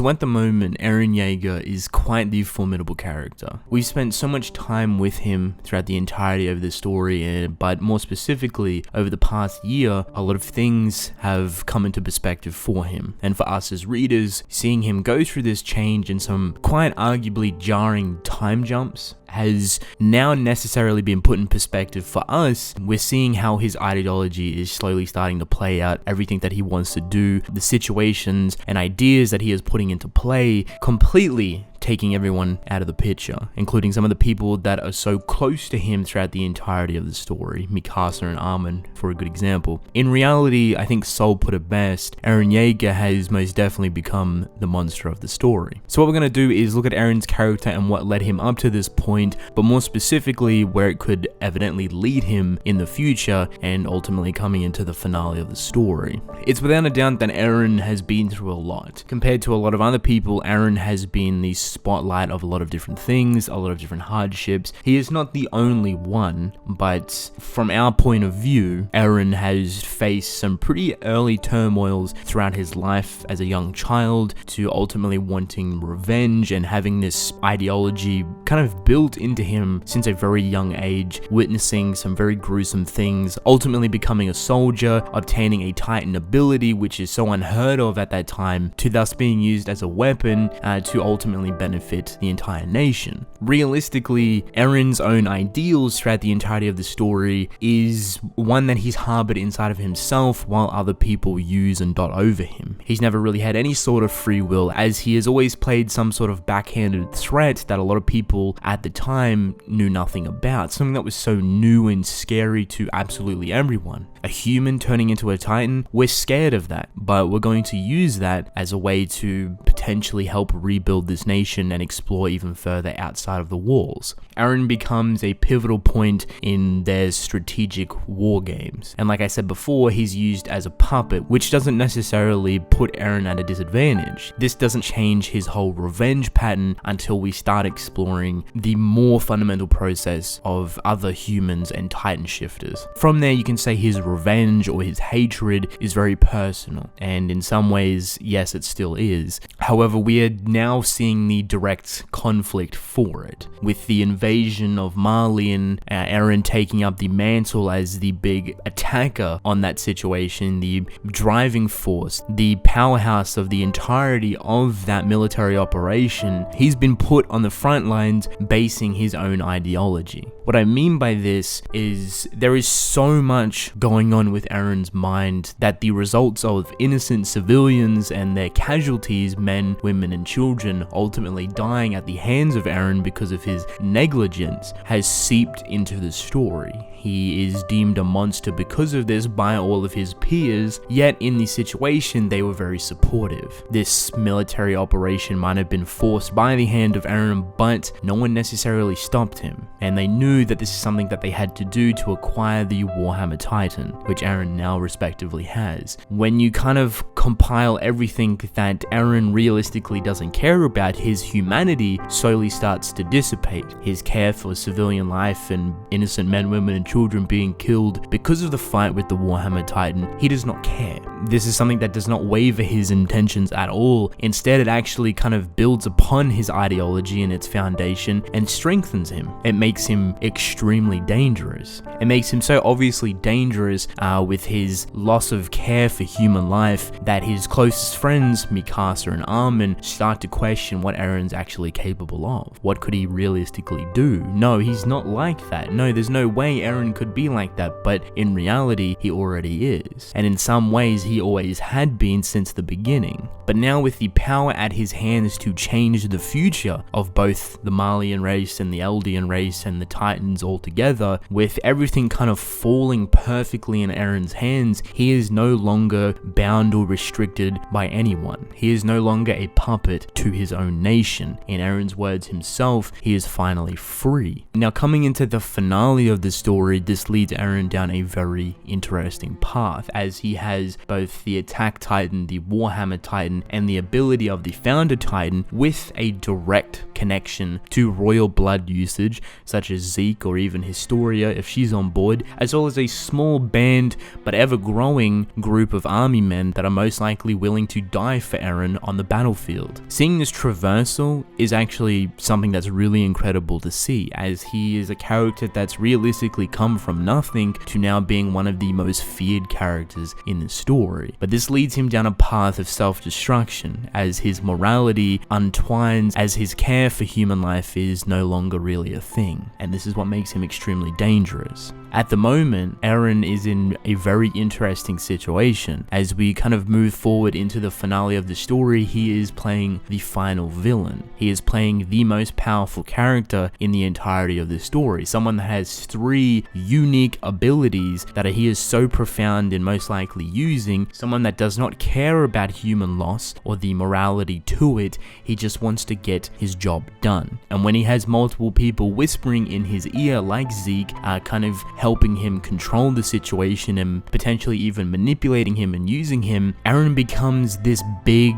So at the moment, Eren Jaeger is quite the formidable character. We've spent so much time with him throughout the entirety of the story, but more specifically, over the past year, a lot of things have come into perspective for him. And for us as readers, seeing him go through this change and some quite arguably jarring time jumps has now necessarily been put in perspective for us. We're seeing how his ideology is slowly starting to play out, everything that he wants to do, the situations and ideas that he is putting into play, completely taking everyone out of the picture, including some of the people that are so close to him throughout the entirety of the story, Mikasa and Armin for a good example. In reality, I think Sol put it best, Eren Jaeger has most definitely become the monster of the story. So what we're going to do is look at Eren's character and what led him up to this point, but more specifically where it could evidently lead him in the future and ultimately coming into the finale of the story. It's without a doubt that Eren has been through a lot. Compared to a lot of other people, Eren has been the spotlight of a lot of different things, a lot of different hardships. He is not the only one, but from our point of view, Eren has faced some pretty early turmoils throughout his life as a young child to ultimately wanting revenge and having this ideology kind of built into him since a very young age, witnessing some very gruesome things, ultimately becoming a soldier, obtaining a Titan ability which is so unheard of at that time, to thus being used as a weapon to ultimately benefit the entire nation. Realistically, Eren's own ideals throughout the entirety of the story is one that he's harbored inside of himself while other people use and dot over him. He's never really had any sort of free will, as he has always played some sort of backhanded threat that a lot of people at the time knew nothing about, something that was so new and scary to absolutely everyone. A human turning into a Titan, we're scared of that, but we're going to use that as a way to potentially help rebuild this nation and explore even further outside of the walls. Eren becomes a pivotal point in their strategic war games, and like I said before, he's used as a puppet, which doesn't necessarily put Eren at a disadvantage. This doesn't change his whole revenge pattern until we start exploring the more fundamental process of other humans and Titan shifters. From there, you can say his revenge or his hatred is very personal, and in some ways, yes, it still is. However, we are now seeing the direct conflict for it, with the invasion of Marley and Eren taking up the mantle as the big attacker on that situation, the driving force, the powerhouse of the entirety of that military operation. He's been put on the front lines basing his own ideology. What I mean by this is there is so much going on with Eren's mind that the results of innocent civilians and their casualties, men, women and children, ultimately dying at the hands of Eren because of his negligence, has seeped into the story. He is deemed a monster because of this by all of his peers, yet in the situation they were very supportive. This military operation might have been forced by the hand of Eren, but no one necessarily stopped him, and they knew that this is something that they had to do to acquire the Warhammer Titan, which Eren now respectively has. When you kind of compile everything that Eren realistically doesn't care about, his humanity slowly starts to dissipate. His care for civilian life and innocent men, women and children being killed because of the fight with the Warhammer Titan, he does not care. This is something that does not waver his intentions at all. Instead, it actually kind of builds upon his ideology and its foundation and strengthens him. It makes him extremely dangerous. It makes him so obviously dangerous with his loss of care for human life that his closest friends, Mikasa and Armin, start to question what Eren's actually capable of. What could he realistically do? No, he's not like that. No, there's no way Eren could be like that, but in reality, he already is. And in some ways, he always had been since the beginning. But now with the power at his hands to change the future of both the Marleyan race and the Eldian race and the Titans all together, with everything kind of falling perfectly in Eren's hands, he is no longer bound or restricted by anyone. He is no longer a puppet to his own nation. In Eren's words himself, he is finally free. Now, coming into the finale of the story, this leads Eren down a very interesting path, as he has both the Attack Titan, the Warhammer Titan, and the ability of the Founder Titan with a direct connection to royal blood usage, such as Zeke or even Historia if she's on board, as well as a small band but ever growing group of army men that are most likely willing to die for Eren on the battlefield. Seeing this traversal is actually something that's really incredible to see, as he is a character that's realistically come from nothing to now being one of the most feared characters in the story. But this leads him down a path of self-destruction, as his morality untwines, as his care for human life is no longer really a thing, and this is what makes him extremely dangerous. At the moment, Eren is in a very interesting situation. As we kind of move forward into the finale of the story, he is playing the final villain. He is playing the most powerful character in the entirety of the story, someone that has 3 unique abilities that he is so profound in most likely using, someone that does not care about human loss or the morality to it, he just wants to get his job done. And when he has multiple people whispering in his ear like Zeke, kind of helping him control the situation and potentially even manipulating him and using him, Eren becomes this big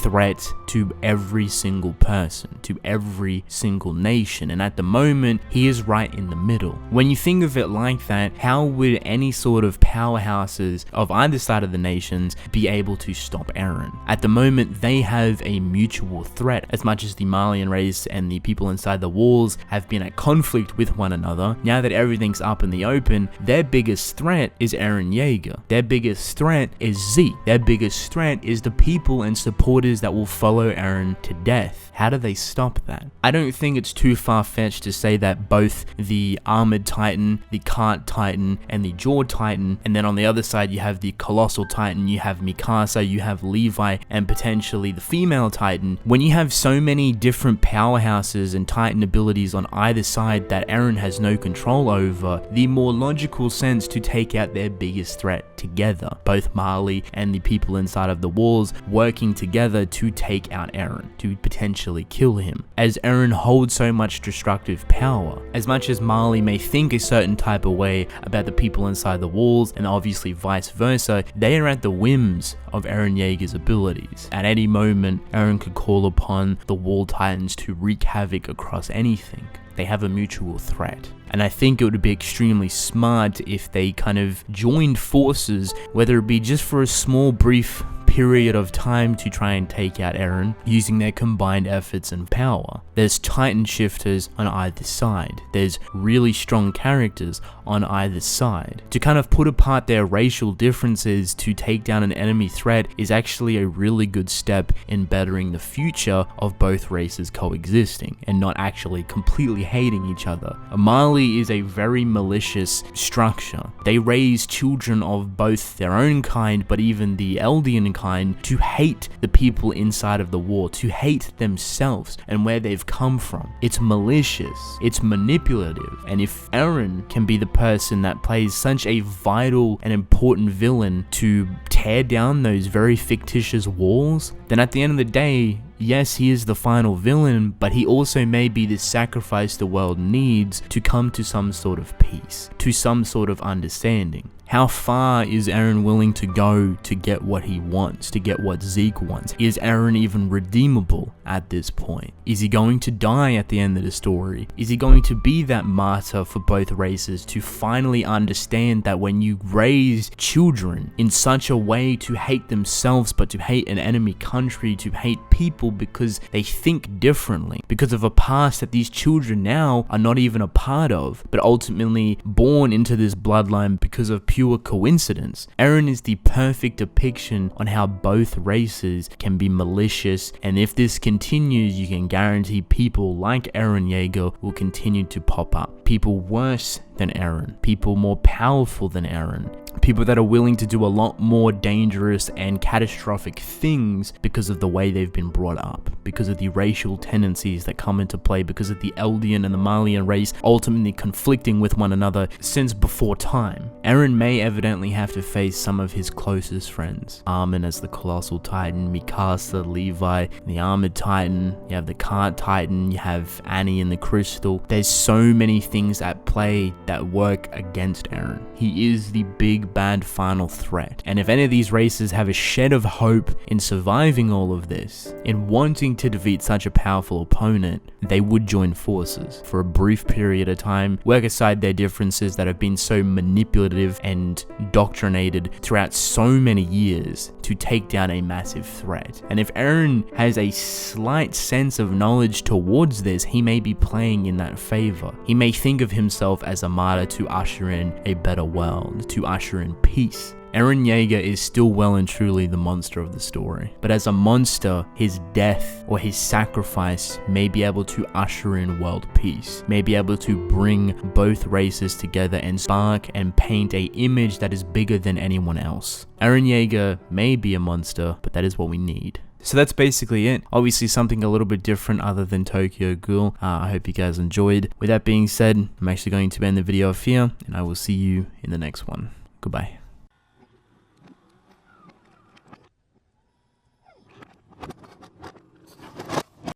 threat to every single person, to every single nation, and at the moment he is right in the middle. When you think of it like that, how would any sort of powerhouses of either side of the nations be able to stop Eren? At the moment they have a mutual threat. As much as the Marleyan race and the people inside the walls have been at conflict with one another, now that everything's up in the open, their biggest threat is Eren Jaeger. Their biggest threat is Zeke. Their biggest threat is the people and supporters that will follow Eren to death. How do they stop that? I don't think it's too far-fetched to say that both the Armored Titan, the Cart Titan, and the Jaw Titan, and then on the other side you have the Colossal Titan, you have Mikasa, you have Levi, and potentially the Female Titan. When you have so many different powerhouses and Titan abilities on either side that Eren has no control over, the more logical sense to take out their biggest threat together. Both Marley and the people inside of the walls working together to take out Eren, to potentially kill him, as Eren holds so much destructive power. As much as Marley may think a certain type of way about the people inside the walls, and obviously vice versa, they are at the whims of Eren Jaeger's abilities. At any moment, Eren could call upon the Wall Titans to wreak havoc across anything. They have a mutual threat. And I think it would be extremely smart if they kind of joined forces, whether it be just for a small brief period of time to try and take out Eren, using their combined efforts and power. There's Titan shifters on either side. There's really strong characters on either side. To kind of put apart their racial differences to take down an enemy threat is actually a really good step in bettering the future of both races coexisting and not actually completely hating each other. Marley is a very malicious structure. They raise children of both their own kind, but even the Eldian kind, to hate the people inside of the war, to hate themselves and where they've come from. It's malicious, it's manipulative, and if Eren can be the person that plays such a vital and important villain to tear down those very fictitious walls, then at the end of the day, yes, he is the final villain, but he also may be the sacrifice the world needs to come to some sort of peace, to some sort of understanding. How far is Eren willing to go to get what he wants, to get what Zeke wants? Is Eren even redeemable at this point? Is he going to die at the end of the story? Is he going to be that martyr for both races to finally understand that when you raise children in such a way to hate themselves, but to hate an enemy country, to hate people because they think differently, because of a past that these children now are not even a part of, but ultimately born into this bloodline because of pure coincidence. Eren is the perfect depiction on how both races can be malicious, and if this continues, you can guarantee people like Eren Jaeger will continue to pop up. People worse than Eren, people more powerful than Eren, People that are willing to do a lot more dangerous and catastrophic things because of the way they've been brought up, because of the racial tendencies that come into play, because of the Eldian and the Malian race ultimately conflicting with one another since before time. Eren may evidently have to face some of his closest friends. Armin as the Colossal Titan, Mikasa, Levi, the Armored Titan, you have the Cart Titan, you have Annie and the Crystal. There's so many things at play that work against Eren. He is the big bad final threat, and if any of these races have a shed of hope in surviving all of this, in wanting to defeat such a powerful opponent, they would join forces for a brief period of time, work aside their differences that have been so manipulative and doctrinated throughout so many years to take down a massive threat. And if Eren has a slight sense of knowledge towards this, he may be playing in that favor. He may think of himself as a martyr to usher in a better world, to usher in peace. Eren Jaeger is still well and truly the monster of the story, but as a monster, his death or his sacrifice may be able to usher in world peace, may be able to bring both races together and spark and paint an image that is bigger than anyone else. Eren Jaeger may be a monster, but that is what we need. So that's basically it. Obviously something a little bit different other than Tokyo Ghoul. I hope you guys enjoyed. With that being said, I'm actually going to end the video off here, and I will see you in the next one. Goodbye.